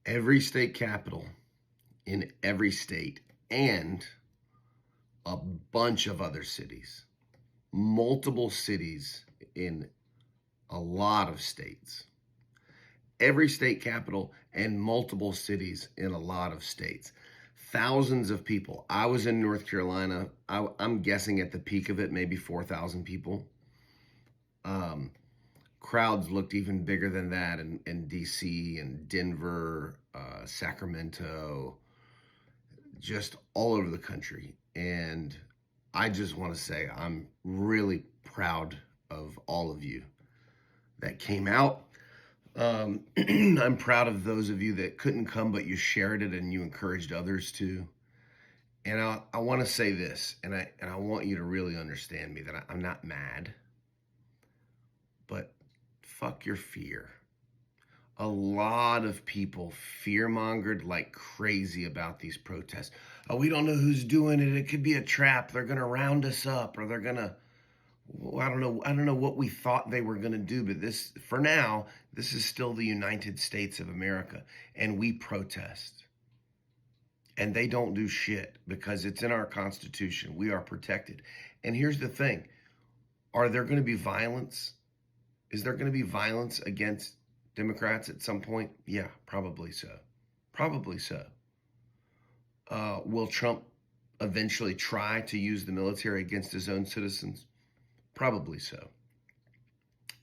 Every state capital in every state and a bunch of other cities, multiple cities in a lot of states. Every state capital and multiple cities in a lot of states. Thousands of people. I was in North Carolina. I'm guessing at the peak of it, maybe 4,000 people. Crowds looked even bigger than that in DC and Denver, Sacramento, just all over the country. And I just want to say I'm really proud of all of you that came out. I'm proud of those of you that couldn't come, but you shared it and you encouraged others to. And I want to say this, and I want you to really understand me, that I'm not mad, but fuck your fear. A lot of people fear-mongered like crazy about these protests. Oh, we don't know who's doing it. It could be a trap. They're going to round us up, or they're going to, I don't know what we thought they were going to do, but this, for now, this is still the United States of America, and we protest. And they don't do shit because it's in our Constitution. We are protected. And here's the thing. Are there going to be violence? Is there going to be violence against Democrats at some point? Yeah, probably so. Probably so. Will Trump eventually try to use the military against his own citizens? Probably so.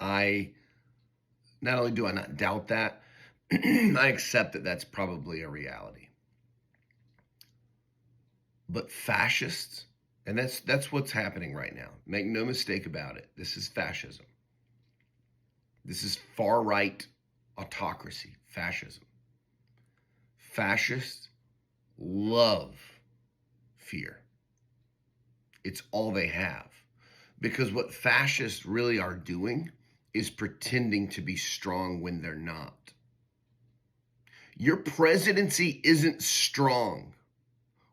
Not only do I not doubt that, I accept that that's probably a reality. But fascists, and that's what's happening right now. Make no mistake about it. This is fascism. This is far-right autocracy, fascism. Fascists love fear. It's all they have. Because what fascists really are doing is pretending to be strong when they're not. Your presidency isn't strong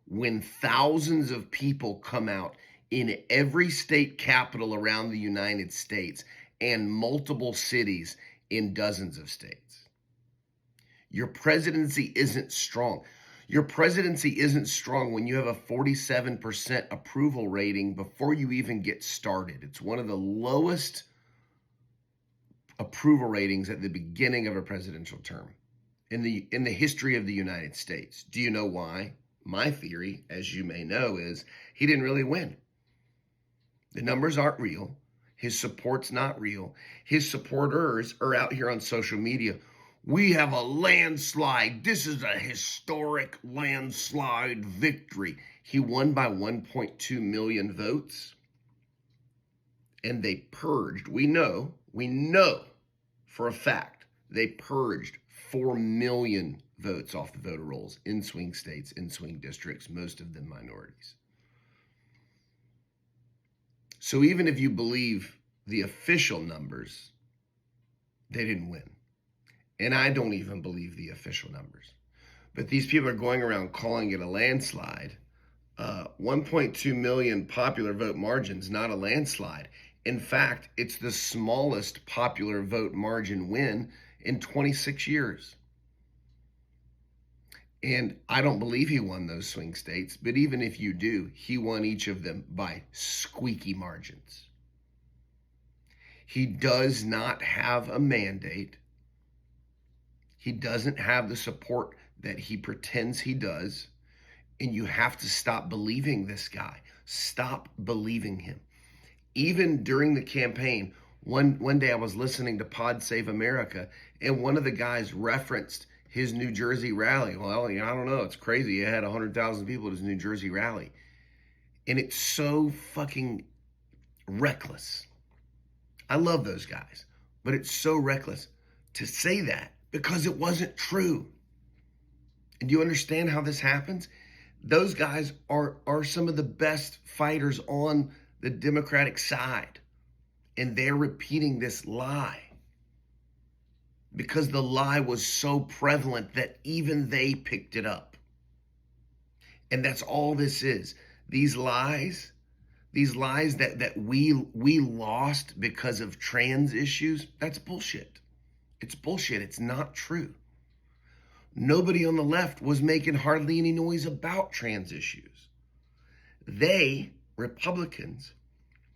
when thousands of people come out in every state capital around the United States and multiple cities in dozens of states. Your presidency isn't strong. Your presidency isn't strong when you have a 47% approval rating before you even get started. It's one of the lowest approval ratings at the beginning of a presidential term in the history of the United States. Do you know why? My theory, as you may know, is he didn't really win. The numbers aren't real. His support's not real. His supporters are out here on social media. We have a landslide. This is a historic landslide victory. He won by 1.2 million votes. And they purged. We know for a fact, they purged 4 million votes off the voter rolls in swing states, in swing districts, most of them minorities. So even if you believe the official numbers, they didn't win. And I don't even believe the official numbers. But these people are going around calling it a landslide. 1.2 million popular vote margin's not a landslide. In fact, it's the smallest popular vote margin win in 26 years. And I don't believe he won those swing states, but even if you do, he won each of them by squeaky margins. He does not have a mandate. He doesn't have the support that he pretends he does. And you have to stop believing this guy. Stop believing him. Even during the campaign, one day I was listening to Pod Save America, and one of the guys referenced his New Jersey rally. Well, I don't know. It's crazy. It had 100,000 people at his New Jersey rally. And it's so fucking reckless. I love those guys, but it's so reckless to say that because it wasn't true. And do you understand how this happens? Those guys are some of the best fighters on the Democratic side. And they're repeating this lie because the lie was so prevalent that even they picked it up. And that's all this is. These lies that we lost because of trans issues, that's bullshit. It's bullshit. It's not true. nobody on the left was making hardly any noise about trans issues. They, Republicans,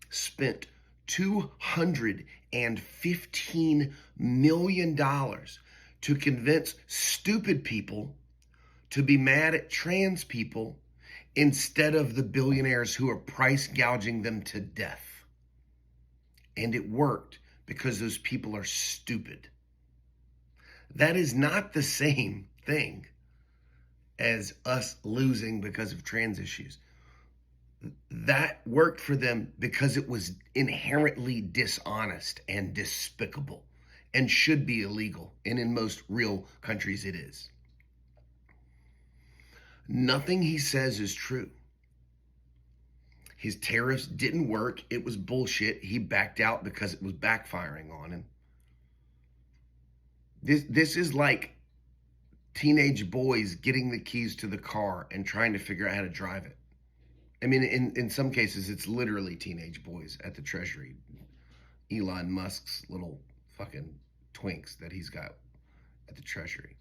spent $215 million to convince stupid people to be mad at trans people instead of the billionaires who are price gouging them to death. And it worked because those people are stupid. That is not the same thing as us losing because of trans issues. That worked for them because it was inherently dishonest and despicable and should be illegal. And in most real countries, it is. Nothing he says is true. His tariffs didn't work. It was bullshit. He backed out because it was backfiring on him. This is like teenage boys getting the keys to the car and trying to figure out how to drive it. I mean, in some cases, it's literally teenage boys at the Treasury. Elon Musk's little fucking twinks that he's got at the Treasury.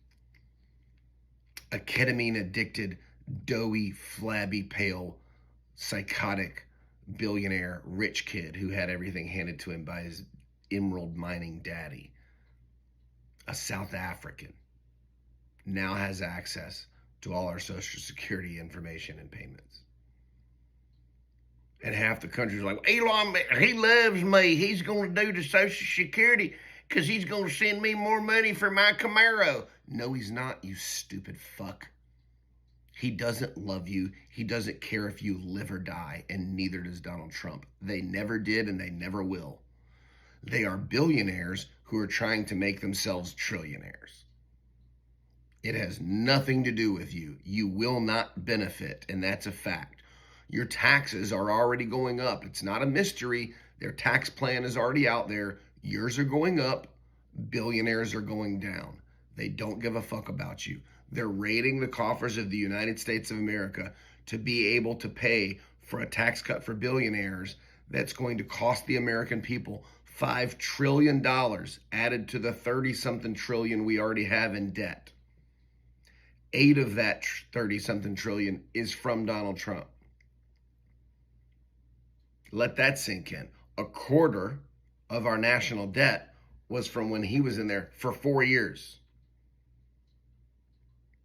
A ketamine-addicted, doughy, flabby, pale, psychotic, billionaire, rich kid who had everything handed to him by his emerald mining daddy. A South African now has access to all our Social Security information and payments. And half the country's like, Elon, he loves me. He's going to do the Social Security because he's going to send me more money for my Camaro. No, he's not, you stupid fuck. He doesn't love you. He doesn't care if you live or die, and neither does Donald Trump. They never did, and they never will. They are billionaires who are trying to make themselves trillionaires. It has nothing to do with you. You will not benefit, and that's a fact. Your taxes are already going up. It's not a mystery. Their tax plan is already out there. Yours are going up. Billionaires are going down. They don't give a fuck about you. They're raiding the coffers of the United States of America to be able to pay for a tax cut for billionaires that's going to cost the American people $5 trillion added to the 30-something trillion we already have in debt. 8 of that 30-something trillion is from Donald Trump. Let that sink in. A quarter of our national debt was from when he was in there for 4 years.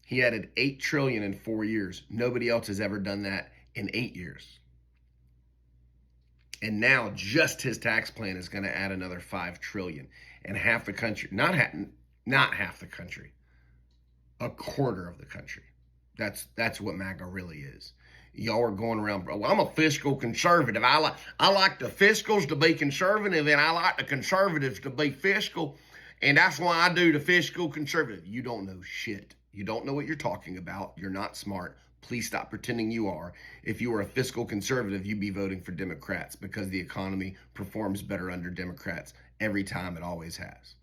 He added $8 trillion in 4 years. Nobody else has ever done that in 8 years. And now just his tax plan is going to add another $5 trillion. And half the country, not half the country, a quarter of the country. That's what MAGA really is. Y'all are going around, well, I'm a fiscal conservative. I like the fiscals to be conservative, and I like the conservatives to be fiscal. And that's why I do the fiscal conservative. You don't know shit. You don't know what you're talking about. You're not smart. Please stop pretending you are. If you were a fiscal conservative, you'd be voting for Democrats because the economy performs better under Democrats every time. It always has.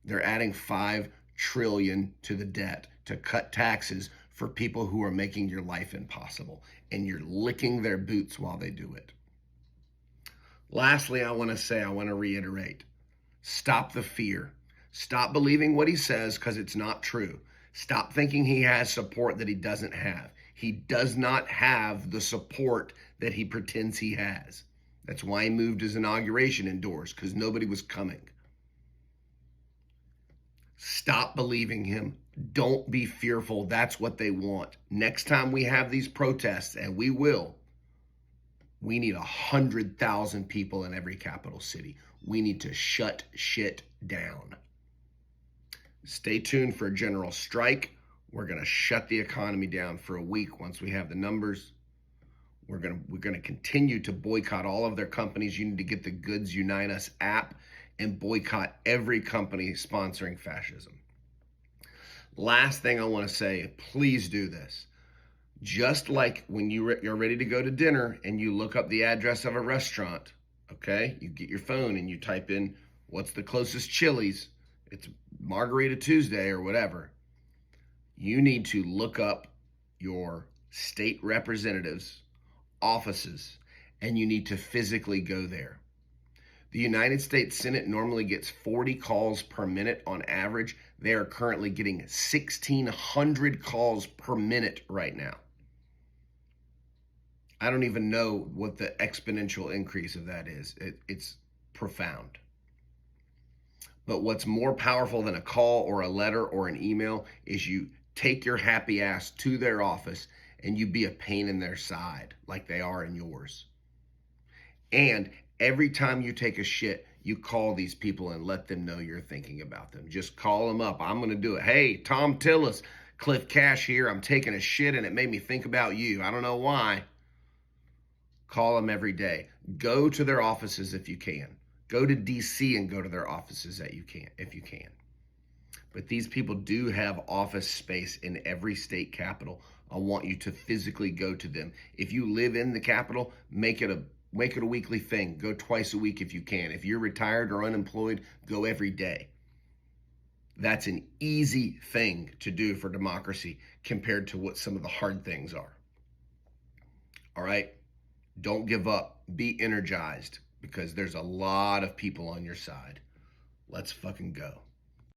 They're adding $5 trillion to the debt to cut taxes for people who are making your life impossible, and you're licking their boots while they do it. Lastly, I want to reiterate, stop the fear. Stop believing what he says because it's not true. Stop thinking he has support that he doesn't have. He does not have the support that he pretends he has. That's why he moved his inauguration indoors, because nobody was coming. Stop believing him. Don't be fearful. That's what they want. Next time we have these protests, and we will, we need 100,000 people in every capital city. We need to shut shit down. Stay tuned for a general strike. We're going to shut the economy down for a week once we have the numbers. We're going to continue to boycott all of their companies. You need to get the Goods Unite Us app and boycott every company sponsoring fascism. Last thing I want to say, please do this. Just like when you're ready to go to dinner and you look up the address of a restaurant, okay? You get your phone and you type in, what's the closest Chili's? It's Margarita Tuesday or whatever. You need to look up your state representatives' offices, and you need to physically go there. The United States Senate normally gets 40 calls per minute on average. They are currently getting 1,600 calls per minute right now. I don't even know what the exponential increase of that is. It's profound. But what's more powerful than a call or a letter or an email is you take your happy ass to their office and you be a pain in their side like they are in yours. And every time you take a shit, you call these people and let them know you're thinking about them. Just call them up. I'm going to do it. Hey, Tom Tillis, Cliff Cash here. I'm taking a shit and it made me think about you. I don't know why. Call them every day. Go to their offices if you can. Go to DC and go to their offices if you can. But these people do have office space in every state capital. I want you to physically go to them. If you live in the capital, make it a weekly thing. Go twice a week if you can. If you're retired or unemployed, go every day. That's an easy thing to do for democracy compared to what some of the hard things are. All right? Don't give up. Be energized because there's a lot of people on your side. Let's fucking go.